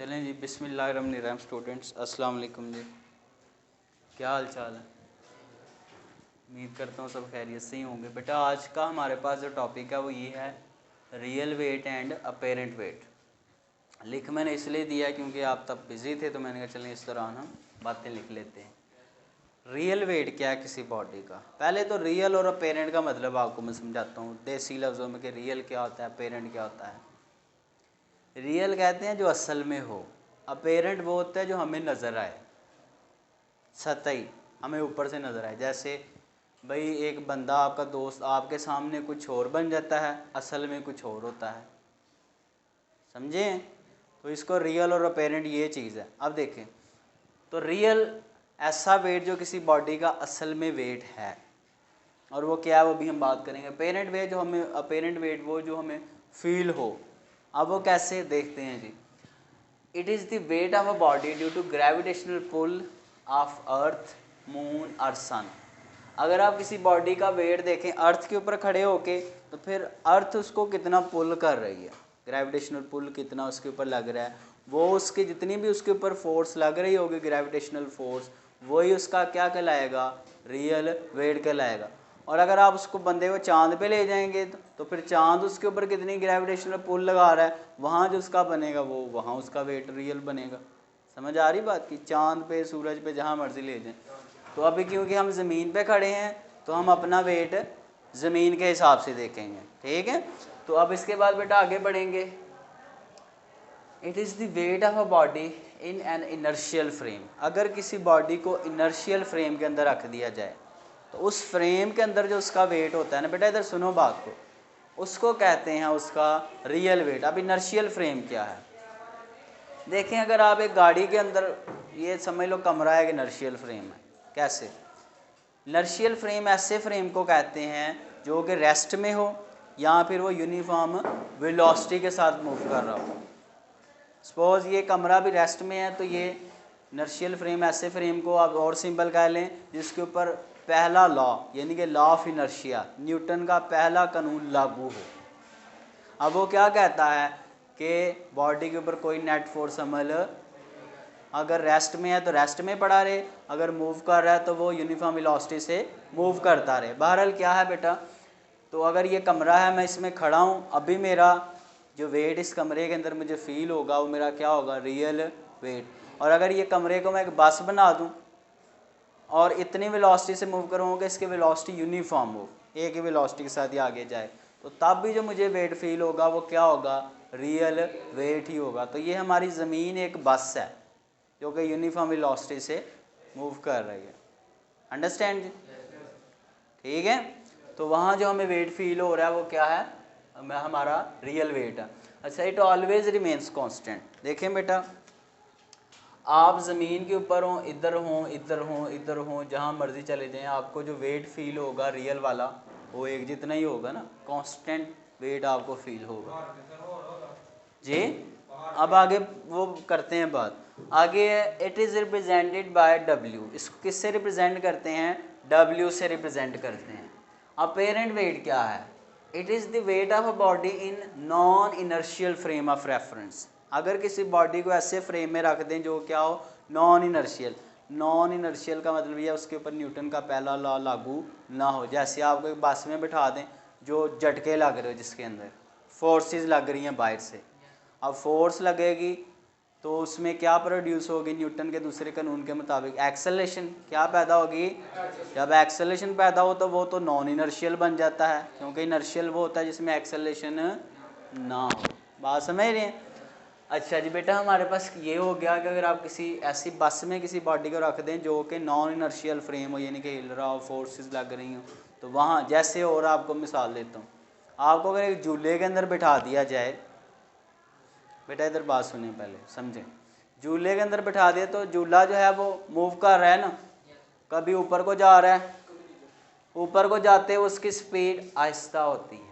चलें जी, बिस्मिल्लाहिर्रहमानिर्रहीम स्टूडेंट्स, अस्सलाम वालेकुम जी। क्या हाल चाल है? उम्मीद करता हूँ सब खैरियत से ही होंगे। बेटा आज का हमारे पास जो टॉपिक है वो ये है real weight and apparent weight. लिख मैंने इसलिए दिया है क्योंकि आप तब बिज़ी थे, तो मैंने कहा चलें इस दौरान हम बातें लिख लेते हैं। रियल वेट क्या है किसी बॉडी का? पहले तो रियल और अपेरेंट का मतलब आपको मैं समझाता हूँ देसी लफ्ज़ों में कि रियल क्या होता है, अपेरेंट क्या होता है। रियल कहते हैं जो असल में हो, अपेरेंट वो होता है जो हमें नज़र आए, सतही हमें ऊपर से नज़र आए। जैसे भाई एक बंदा आपका दोस्त आपके सामने कुछ और बन जाता है, असल में कुछ और होता है, समझे? तो इसको रियल और अपेरेंट ये चीज़ है। अब देखें तो रियल ऐसा वेट जो किसी बॉडी का असल में वेट है, और वो क्या है वो भी हम बात करेंगे। अपेरेंट वेट जो हमें अपेरेंट वेट वो जो हमें फील हो। अब वो कैसे देखते हैं जी? It is the weight of a body due to gravitational pull of earth, moon और सन। अगर आप किसी बॉडी का वेट देखें अर्थ के ऊपर खड़े होके, तो फिर अर्थ उसको कितना पुल कर रही है, ग्रेविटेशनल पुल कितना उसके ऊपर लग रहा है, वो उसकी जितनी भी उसके ऊपर फोर्स लग रही होगी ग्रेविटेशनल फोर्स, वही उसका क्या कहलाएगा? रियल वेट कहलाएगा। और अगर आप उसको बंदे को चांद पे ले जाएंगे तो फिर चांद उसके ऊपर कितनी ग्रेविटेशनल पुल लगा रहा है, वहाँ जो उसका बनेगा वो वहाँ उसका वेट रियल बनेगा। समझ आ रही बात की? चांद पे, सूरज पे, जहाँ मर्जी ले जाएं। तो अभी क्योंकि हम ज़मीन पे खड़े हैं तो हम अपना वेट ज़मीन के हिसाब से देखेंगे, ठीक है? तो अब इसके बाद बेटा आगे बढ़ेंगे। It is the weight of a body in an inertial frame. अगर किसी बॉडी को इनर्शियल फ्रेम के अंदर रख दिया जाए तो उस फ्रेम के अंदर जो उसका वेट होता है ना बेटा, इधर सुनो बात को, उसको कहते हैं उसका रियल वेट। अब इनर्शियल फ्रेम क्या है? देखें अगर आप एक गाड़ी के अंदर, ये समझ लो कमरा एक इनर्शियल फ्रेम है। कैसे? इनर्शियल फ्रेम ऐसे फ्रेम को कहते हैं जो कि रेस्ट में हो या फिर वो यूनिफॉर्म वेलोसिटी के साथ मूव कर रहा हो। सपोज ये कमरा भी रेस्ट में है तो ये इनर्शियल फ्रेम, ऐसे फ्रेम को आप और सिंपल कह लें जिसके ऊपर पहला लॉ यानी कि लॉ ऑफ इनर्शिया, न्यूटन का पहला कानून लागू हो। अब वो क्या कहता है कि बॉडी के ऊपर कोई नेट फोर्स अमल, अगर रेस्ट में है तो रेस्ट में पड़ा रहे, अगर मूव कर रहा है तो वो यूनिफॉर्म वेलोसिटी से मूव करता रहे। बहरहाल क्या है बेटा, तो अगर ये कमरा है, मैं इसमें खड़ा हूँ, अभी मेरा जो वेट इस कमरे के अंदर मुझे फील होगा वो मेरा क्या होगा? Real weight. और अगर ये कमरे को मैं एक बस बना दूँ और इतनी वेलोसिटी से मूव करूँगा कि इसकी वेलोसिटी यूनिफॉर्म हो, एक ही वेलोसिटी के साथ ही आगे जाए, तो तब भी जो मुझे वेट फील होगा वो क्या होगा? रियल वेट ही होगा। तो ये हमारी ज़मीन एक बस है जो कि यूनिफॉर्म वेलोसिटी से मूव कर रही है। अंडरस्टैंड जी? ठीक है, तो वहाँ जो हमें वेट फील हो रहा है वो क्या है? हमारा रियल वेट है। अच्छा, इट ऑलवेज रिमेन्स कांस्टेंट। देखें बेटा, आप ज़मीन के ऊपर हों, इधर हों, इधर हों, इधर हों, जहाँ मर्जी चले जाएं, आपको जो वेट फील होगा रियल वाला वो एक जितना ही होगा ना, कांस्टेंट वेट आपको फील होगा जी। अब आगे वो करते हैं बात आगे। It is represented by W. इसको किससे रिप्रेजेंट करते हैं? डब्ल्यू से रिप्रेजेंट करते हैं। अपेरेंट वेट क्या है? It is the weight of a body in non inertial frame of reference. अगर किसी बॉडी को ऐसे फ्रेम में रख दें जो क्या हो? Non inertial. नॉन इनर्शियल का मतलब ये है उसके ऊपर न्यूटन का पहला लॉ लागू ना हो। जैसे आपको एक बस में बिठा दें जो झटके लग रहे हो, जिसके अंदर फोर्सेस लग रही हैं बाहर से, अब फोर्स लगेगी तो उसमें क्या प्रोड्यूस होगी? न्यूटन के दूसरे कानून के मुताबिक एक्सेलरेशन क्या पैदा होगी? जब एक्सेलरेशन पैदा हो तो वो तो नॉन इनर्शियल बन जाता है, क्योंकि इनर्शियल वो होता है जिसमें एक्सेलरेशन ना हो। बात समझ रहे हैं? अच्छा जी बेटा, हमारे पास ये हो गया कि अगर आप किसी ऐसी बस में किसी बॉडी को रख दें जो कि नॉन इनर्शियल फ्रेम हो, यानी कि हिल रहा हो, फोर्सेस लग रही हो, तो वहाँ जैसे, और आपको मिसाल देता हूँ, आपको अगर एक झूले के अंदर बिठा दिया जाए, बेटा इधर बात सुनिए पहले समझें, झूले के अंदर बिठा दिया तो झूला जो है वो मूव कर रहा है ना, कभी ऊपर को जा रहा है, ऊपर को जाते हुए उसकी स्पीड आहिस्ता होती है,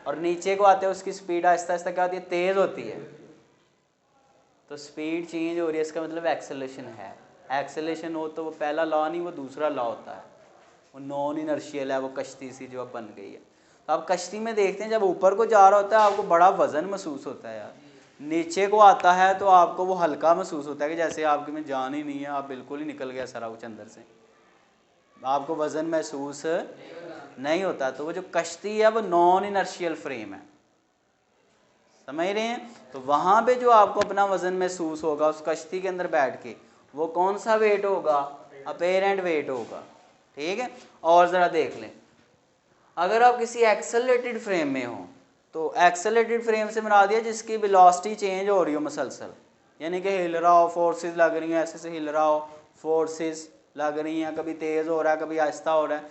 और नीचे को आते हुए उसकी स्पीड आहिस्ता आहिस्ता क्या होती है? तेज़ होती है। तो स्पीड चेंज हो रही है, इसका मतलब एक्सेलरेशन है। एक्सेलरेशन हो तो वो पहला लॉ नहीं, वो दूसरा लॉ होता है, वो नॉन इनर्शियल है, वो कश्ती सी जो अब बन गई है। तो आप कश्ती में देखते हैं जब ऊपर को जा रहा होता है आपको बड़ा वज़न महसूस होता है यार, नीचे को आता है तो आपको वो हल्का महसूस होता है कि जैसे आपके में जान ही नहीं है, आप बिल्कुल ही निकल गया सारा कुछ अंदर से, आपको वज़न महसूस नहीं होता। तो वो जो कश्ती है वो नॉन इनर्शियल फ्रेम है, समझ रहे हैं। तो वहाँ पे जो आपको अपना वज़न महसूस होगा उस कश्ती के अंदर बैठ के, वो कौन सा वेट होगा, अपेरेंट वेट होगा, ठीक है। और ज़रा देख लें, अगर आप किसी एक्सेलरेटेड फ्रेम में हो तो एक्सेलरेटेड फ्रेम से बना दिया जिसकी वेलोसिटी चेंज हो रही हो मसलसल, यानी कि हिल रहा हो, फोर्सेस लग रही हैं, ऐसे से हिल रहा हो, फोर्सेस लग रही हैं, कभी तेज़ हो रहा है कभी आहिस्ता हो रहा है,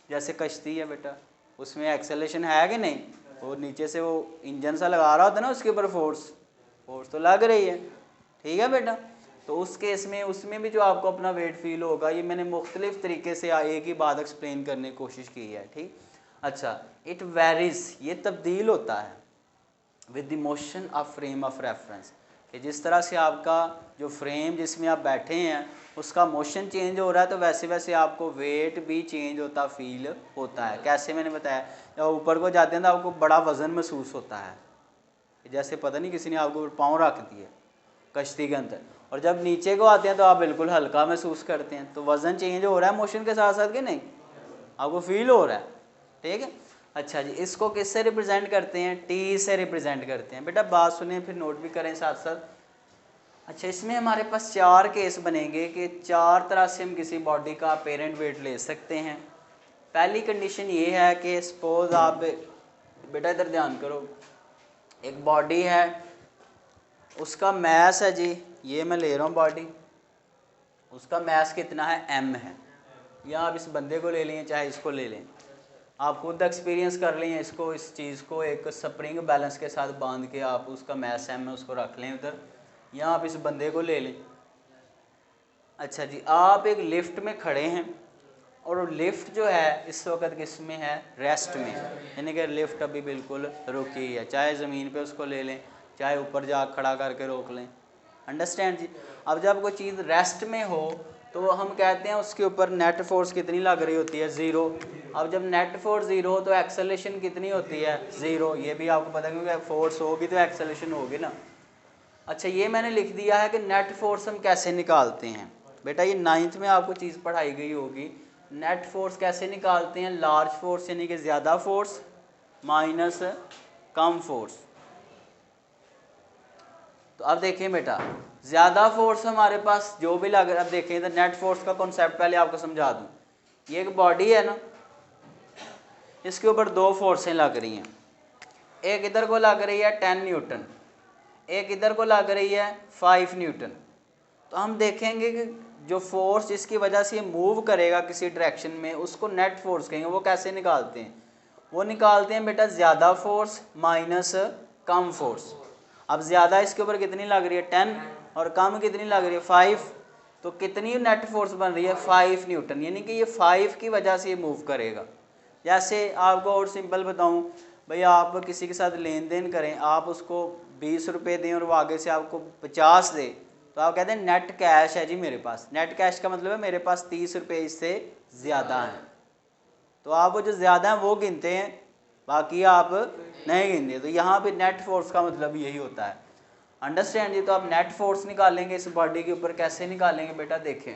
जैसे कश्ती है बेटा, उसमें एक्सेलेशन है कि नहीं, वो नीचे से वो इंजन सा लगा रहा होता है ना, उसके ऊपर फोर्स तो लग रही है, ठीक है बेटा। तो उस केस में उसमें भी जो आपको अपना वेट फील होगा, ये मैंने मुख्तलिफ तरीके से एक ही बात एक्सप्लेन करने की कोशिश की है, ठीक। अच्छा, इट वेरीज, ये तब्दील होता है with the motion of frame of reference, कि जिस तरह से आपका जो फ्रेम जिसमें आप बैठे हैं उसका मोशन चेंज हो रहा है, तो वैसे वैसे आपको वेट भी चेंज होता फील होता है। कैसे, मैंने बताया, जब ऊपर को जाते हैं तो आपको बड़ा वज़न महसूस होता है, जैसे पता नहीं किसी ने आपको पाँव रख दिए कश्ती के अंदर, और जब नीचे को आते हैं तो आप बिल्कुल हल्का महसूस करते हैं। तो वज़न चेंज हो रहा है मोशन के साथ साथ कि नहीं, आपको फील हो रहा है, ठीक है। अच्छा जी, इसको किससे रिप्रेजेंट करते हैं, टी से रिप्रेजेंट करते हैं। बेटा बात सुने फिर नोट भी करें साथ साथ। अच्छा, इसमें हमारे पास 4 केस बनेंगे कि 4 तरह से हम किसी बॉडी का अपेरेंट वेट ले सकते हैं। पहली कंडीशन ये है कि सपोज आप, बेटा इधर ध्यान करो, एक बॉडी है, उसका मैस है जी, ये मैं ले रहा हूँ बॉडी, उसका मैस कितना है, m है, या आप इस बंदे को ले लें चाहे इसको ले लें, आप खुद एक्सपीरियंस कर लें इसको, इस चीज़ को एक स्प्रिंग बैलेंस के साथ बांध के आप उसका मैस m है उसको रख लें उधर, या आप इस बंदे को ले लें। अच्छा जी, आप एक लिफ्ट में खड़े हैं और लिफ्ट जो है इस वक्त किस में है, रेस्ट में, यानी कि लिफ्ट अभी बिल्कुल रुकी है, चाहे ज़मीन पे उसको ले लें चाहे ऊपर जा खड़ा करके रोक लें, अंडरस्टैंड जी। अब जब कोई चीज़ रेस्ट में हो तो हम कहते हैं उसके ऊपर नेट फोर्स कितनी लग रही होती है, 0। अब जब नेट फोर्स 0 हो तो एक्सेलेरेशन कितनी होती है, 0। ये भी आपको पता है क्योंकि फोर्स होगी तो एक्सेलेरेशन होगी ना। अच्छा, ये मैंने लिख दिया है कि नेट फोर्स हम कैसे निकालते हैं। बेटा ये 9th में आपको चीज़ पढ़ाई गई होगी, नेट फोर्स कैसे निकालते हैं, लार्ज फोर्स यानी कि ज़्यादा फोर्स माइनस कम फोर्स। तो अब देखें बेटा, ज़्यादा फोर्स हमारे पास जो भी लग रहा है, अब देखें इधर नेट फोर्स का कॉन्सेप्ट पहले आपको समझा दूँ। ये एक बॉडी है ना, इसके ऊपर 2 फोर्सें लग रही हैं, एक इधर को लग रही है 10 न्यूटन, एक इधर को लग रही है 5 न्यूटन। तो हम देखेंगे कि जो फोर्स जिसकी वजह से ये मूव करेगा किसी डायरेक्शन में उसको नेट फोर्स कहेंगे। वो कैसे निकालते हैं, वो निकालते हैं बेटा ज़्यादा फोर्स माइनस कम फोर्स। अब ज़्यादा इसके ऊपर कितनी लग रही है, 10, और कम कितनी लग रही है, 5। तो कितनी नेट फोर्स बन रही है, 5 न्यूटन, यानी कि ये 5 की वजह से ये मूव करेगा। जैसे आपको और सिंपल बताऊँ, भाई आप किसी के साथ लेन देन करें, आप उसको 20 रुपये दें और वो आगे से आपको 50 दे, तो आप कहते हैं नेट कैश है जी मेरे पास। नेट कैश का मतलब है मेरे पास 30 रुपये इससे ज़्यादा हैं, तो आप वो जो ज़्यादा हैं वो गिनते हैं, बाकी आप नहीं गिनते। तो यहाँ पे नेट फोर्स का मतलब यही होता है, अंडरस्टैंड जी। तो आप नेट फोर्स निकालेंगे इस बॉडी के ऊपर, कैसे निकालेंगे बेटा, देखें।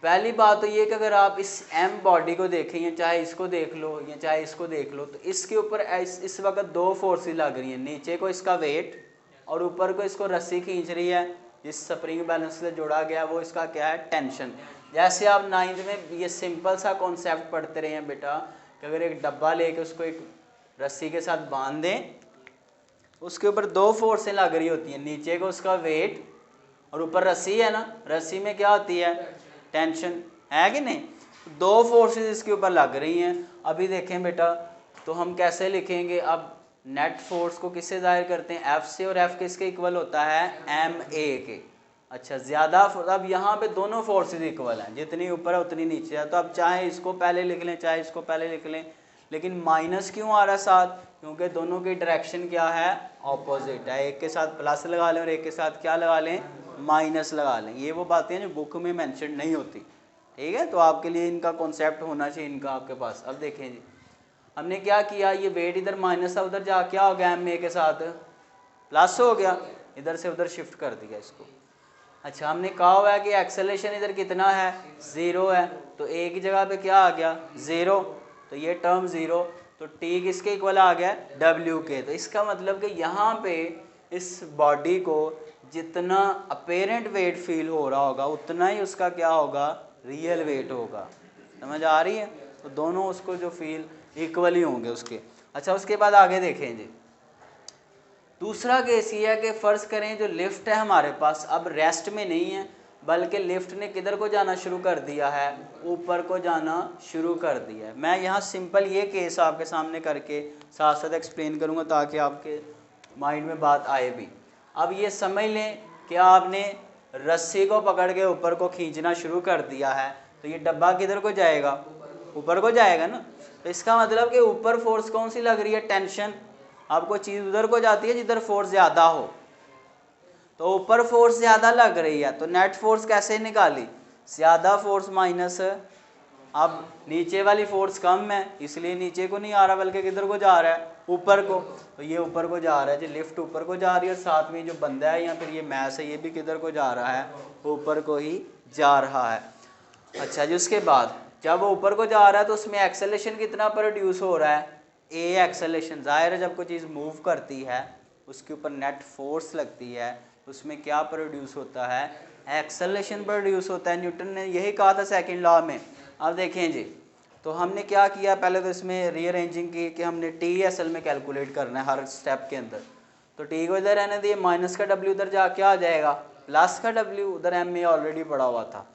पहली बात तो ये कि अगर आप इस m बॉडी को देखें, या चाहे इसको देख लो या चाहे इसको देख लो, तो इसके ऊपर इस वक्त 2 फोर्सेस लग रही हैं, नीचे को इसका वेट और ऊपर को इसको रस्सी खींच रही है जिस स्प्रिंग बैलेंस से जोड़ा गया, वो इसका क्या है, टेंशन। जैसे आप 9th में ये सिंपल सा कॉन्सेप्ट पढ़ते रहे हैं बेटा, कि अगर एक डब्बा लेके उसको एक रस्सी के साथ बांध दें, उसके ऊपर 2 फोर्सें लग रही होती हैं, नीचे को उसका वेट और ऊपर रस्सी है ना, रस्सी में क्या होती है, टेंशन, है कि नहीं। 2 फोर्सेस इसके ऊपर लग रही हैं। अभी देखें बेटा, तो हम कैसे लिखेंगे, अब नेट फोर्स को किससे जाहिर करते हैं, F से, और F किसके इक्वल होता है, MA के। अच्छा, ज़्यादा, अब यहाँ पे दोनों फोर्सेस इक्वल हैं, जितनी ऊपर है उतनी नीचे है, तो अब चाहे इसको पहले लिख लें चाहे इसको पहले लिख लें, लेकिन माइनस क्यों आ रहा है साथ, क्योंकि दोनों की डायरेक्शन क्या है, ऑपोजिट है। एक के साथ प्लस लगा लें और एक के साथ क्या लगा लें, माइनस लगा लें। ये वो बातें हैं जो बुक में मेंशन नहीं होती, ठीक है। तो आपके लिए इनका कॉन्सेप्ट होना चाहिए इनका आपके पास। अब देखें जी, हमने क्या किया, ये वेट इधर माइनस है, उधर जा क्या हो गया, MA के साथ प्लस हो गया, इधर से उधर शिफ्ट कर दिया इसको। अच्छा, हमने कहा हुआ है कि एक्सेलरेशन इधर कितना है, 0 है, तो ए की जगह पे क्या आ गया 0, तो ये टर्म 0, तो टी किसके इक्वल आ गया डब्ल्यू के। तो इसका मतलब कि यहाँ पे इस बॉडी को जितना अपेरेंट वेट फील हो रहा होगा उतना ही उसका क्या होगा, रियल वेट होगा। समझ आ रही है? तो दोनों उसको जो फील इक्वल ही होंगे उसके। अच्छा, उसके बाद आगे देखें जी, दूसरा केस ये है कि फ़र्ज़ करें जो लिफ्ट है हमारे पास अब रेस्ट में नहीं है, बल्कि लिफ्ट ने किधर को जाना शुरू कर दिया है, ऊपर को जाना शुरू कर दिया है। मैं यहाँ सिंपल ये केस आपके सामने करके साथ साथ एक्सप्लेन करूँगा ताकि आपके माइंड में बात आए भी। अब ये समझ लें कि आपने रस्सी को पकड़ के ऊपर को खींचना शुरू कर दिया है, तो ये डब्बा किधर को जाएगा, ऊपर को जाएगा ना। तो इसका मतलब कि ऊपर फोर्स कौन सी लग रही है, टेंशन। आपको चीज़ उधर को जाती है जिधर फोर्स ज़्यादा हो, तो ऊपर फोर्स ज़्यादा लग रही है, तो नेट फोर्स कैसे निकाली, ज़्यादा फोर्स माइनस, अब नीचे वाली फोर्स कम है इसलिए नीचे को नहीं आ रहा बल्कि किधर को जा रहा है, ऊपर को। तो ये ऊपर को जा रहा है जी, लिफ्ट ऊपर को जा रही है, और साथ में जो बंदा है या फिर ये मैस है ये भी किधर को जा रहा है, ऊपर को ही जा रहा है। अच्छा जी, उसके बाद जब वो ऊपर को जा रहा है तो उसमें एक्सेलेरेशन कितना प्रोड्यूस हो रहा है, ए एक्सेलेरेशन। ज़ाहिर है जब कोई चीज़ मूव करती है उसके ऊपर नेट फोर्स लगती है, उसमें क्या प्रोड्यूस होता है, एक्सेलेरेशन प्रोड्यूस होता है। न्यूटन ने यही कहा था सेकंड लॉ में। अब देखें जी, तो हमने क्या किया, पहले तो इसमें रीअरेंजिंग की कि हमने टी असल में कैलकुलेट करना है हर स्टेप के अंदर। तो टी को इधर रहने दिए, माइनस का डब्ल्यू उधर जा क्या आ जाएगा, प्लस का डब्ल्यू, उधर एम ए ऑलरेडी पड़ा हुआ था।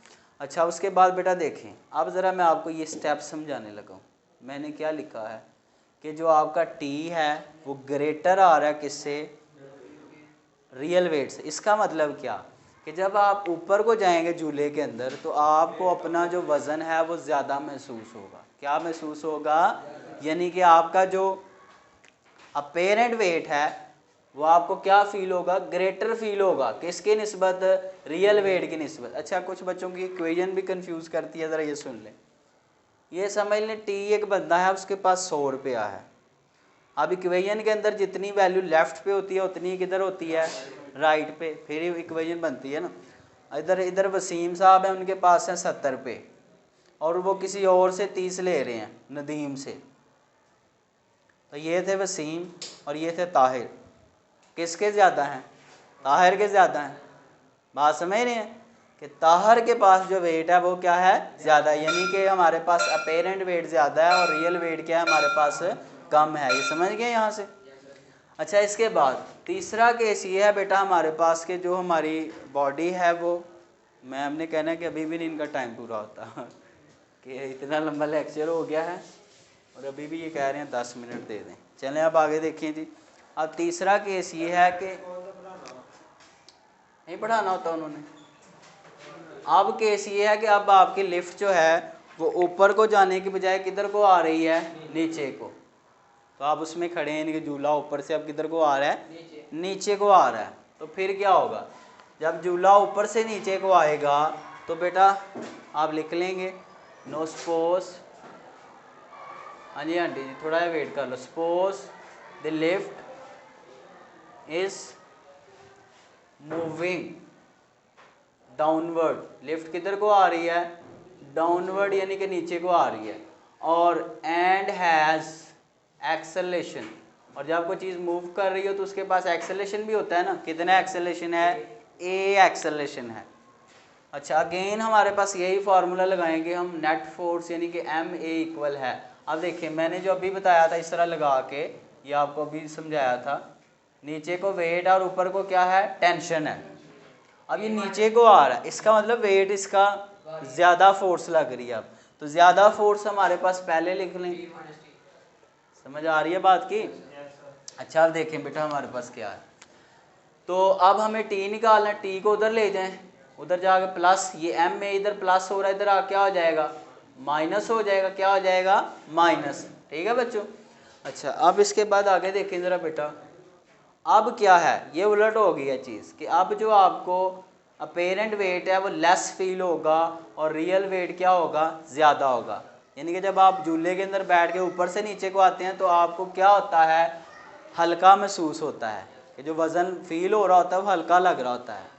अच्छा, उसके बाद बेटा देखें, अब ज़रा मैं आपको ये स्टेप समझाने लगा हूँ। मैंने क्या लिखा है कि जो आपका टी है वो ग्रेटर आ रहा है किससे, रियल वेट से। इसका मतलब क्या कि जब आप ऊपर को जाएंगे झूले के अंदर तो आपको अपना जो वज़न है वो ज़्यादा महसूस होगा। क्या महसूस होगा, यानी कि आपका जो अपेरेंट वेट है वो आपको क्या फील होगा, ग्रेटर फील होगा। किसकी निस्बत, रियल वेट की निस्बत। अच्छा, कुछ बच्चों की इक्वेशन भी कंफ्यूज करती है, ज़रा ये सुन लें। ये समझ लें टी एक बंदा है, उसके पास 100 रुपया है। अब इक्वेशन के अंदर जितनी वैल्यू लेफ़्ट पे होती है उतनी किधर होती है, राइट पे, फिर इक्वेशन बनती है ना। इधर वसीम साहब हैं, उनके पास है 70 रुपये और वो किसी और से 30 ले रहे हैं, नदीम से। तो ये थे वसीम और ये थे ताहिर, किसके ज़्यादा हैं, ताहिर के ज़्यादा हैं। बात समझ रहे हैं कि ताहिर के पास जो वेट है वो क्या है, ज़्यादा है, यानी कि हमारे पास अपेरेंट वेट ज़्यादा है और रियल वेट क्या है, हमारे पास कम है। ये समझ गए यहाँ से। अच्छा, इसके बाद तीसरा केस ये है बेटा हमारे पास के जो हमारी बॉडी है वो, मैं हमने कहना है कि अभी भी नहीं इनका टाइम पूरा होता कि इतना लंबा लेक्चर हो गया है और अभी भी ये कह रहे हैं 10 मिनट दे दें। चलें अब आगे देखें जी। अब तीसरा केस ये है कि नहीं पढ़ाना होता उन्होंने। अब केस ये है कि अब आपकी लिफ्ट जो है वो ऊपर को जाने की बजाय किधर को आ रही है, नीचे को। तो आप उसमें खड़े हैं, इनके झूला ऊपर से अब किधर को आ रहा है, नीचे को आ रहा है। तो फिर क्या होगा, जब झूला ऊपर से नीचे को आएगा तो बेटा आप लिख लेंगे नो सपोज, हाँ जी आंटी जी थोड़ा वेट कर लो, suppose the lift is moving downward. Lift किधर को आ रही है, डाउनवर्ड, यानी कि नीचे को आ रही है, और एंड हैज़ एक्सेलेरेशन। और जब कोई चीज़ मूव कर रही हो तो उसके पास एक्सेलेरेशन भी होता है ना। कितना एक्सेलेरेशन है, ए एक्सेलेरेशन है। अच्छा, अगेन हमारे पास यही फार्मूला लगाएंगे हम, नेट फोर्स यानी कि एम ए इक्वल है। अब देखिए मैंने जो अभी बताया था इस तरह लगा के, ये आपको अभी समझाया था, नीचे को वेट और ऊपर को क्या है, टेंशन है। अब ये नीचे को आ रहा है, इसका मतलब वेट इसका ज़्यादा फोर्स लग रही है। अब तो ज़्यादा फोर्स हमारे पास पहले लिख लें। समझ आ रही है बात की। अच्छा, अब देखें बेटा हमारे पास क्या है। तो अब हमें टी निकालना है, टी को उधर ले जाएं, उधर जाके प्लस, ये एम में इधर प्लस हो रहा है, इधर आ क्या हो जाएगा, माइनस हो जाएगा। क्या हो जाएगा, माइनस। ठीक है बच्चों। अच्छा, अब इसके बाद आगे देखें ज़रा बेटा। अब क्या है, ये उलट हो गई है चीज़ कि अब जो आपको अपेरेंट वेट है वो लेस फील होगा और रियल वेट क्या होगा, ज़्यादा होगा। यानी कि जब आप झूले के अंदर बैठ के ऊपर से नीचे को आते हैं तो आपको क्या होता है, हल्का महसूस होता है। कि जो वज़न फील हो रहा होता है वो हल्का लग रहा होता है।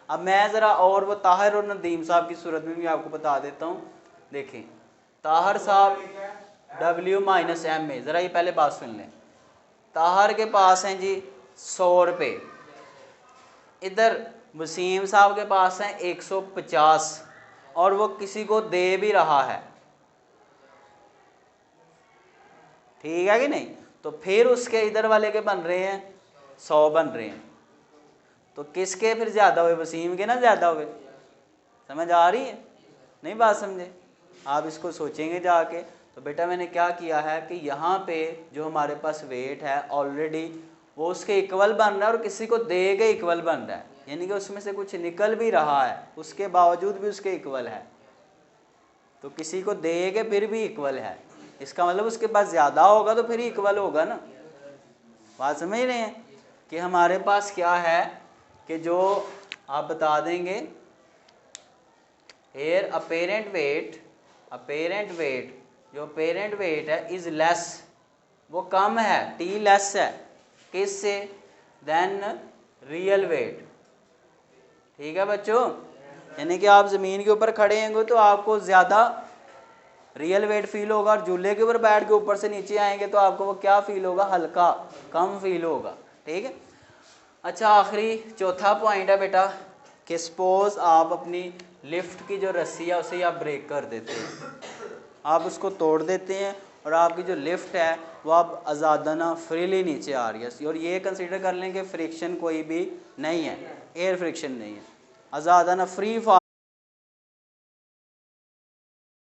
अब मैं ज़रा और वो ताहिर और नदीम साहब की सूरत में भी आपको बता देता हूँ। देखें ताहिर साहब W माइनस एम में, ज़रा ये पहले बात सुन लें। ताहिर के पास हैं जी 100 रुपये, इधर वसीम साहब के पास हैं 150 और वो किसी को दे भी रहा है, ठीक है कि नहीं? तो फिर उसके इधर वाले के बन रहे हैं 100 बन रहे हैं, तो किसके फिर ज़्यादा हुए? वसीम के ना ज़्यादा हुए। समझ आ रही है? नहीं बात समझे? आप इसको सोचेंगे जाके। तो बेटा मैंने क्या किया है कि यहाँ पे जो हमारे पास वेट है ऑलरेडी वो उसके इक्वल बन रहा है और किसी को दे के इक्वल बन रहा है, यानी कि उसमें से कुछ निकल भी रहा है उसके बावजूद भी उसके इक्वल है। तो किसी को दे के फिर भी इक्वल है, इसका मतलब उसके पास ज़्यादा होगा तो फिर ही इक्वल होगा ना। बात समझ रहे हैं कि हमारे पास क्या है कि जो आप बता देंगे हेयर अपेरेंट वेट, जो अपेरेंट वेट है इज़ लेस, वो कम है, टी लेस है किससे? Then real weight. ठीक है बच्चों, यानी कि आप ज़मीन के ऊपर खड़े होंगे तो आपको ज़्यादा रियल वेट फील होगा, और झूले के ऊपर बैठ के ऊपर से नीचे आएंगे तो आपको वो क्या फील होगा? हल्का, कम फील होगा। ठीक है। अच्छा आखिरी चौथा पॉइंट है बेटा कि सपोज आप अपनी लिफ्ट की जो रस्सी है उसे आप ब्रेक कर देते हैं, आप उसको तोड़ देते हैं और आपकी जो लिफ्ट है वो अब आज़ादाना फ्रीली नीचे आ रही है, और ये कंसीडर कर लें कि फ्रिक्शन कोई भी नहीं है, एयर फ्रिक्शन नहीं है, आज़ादाना फ्री फॉल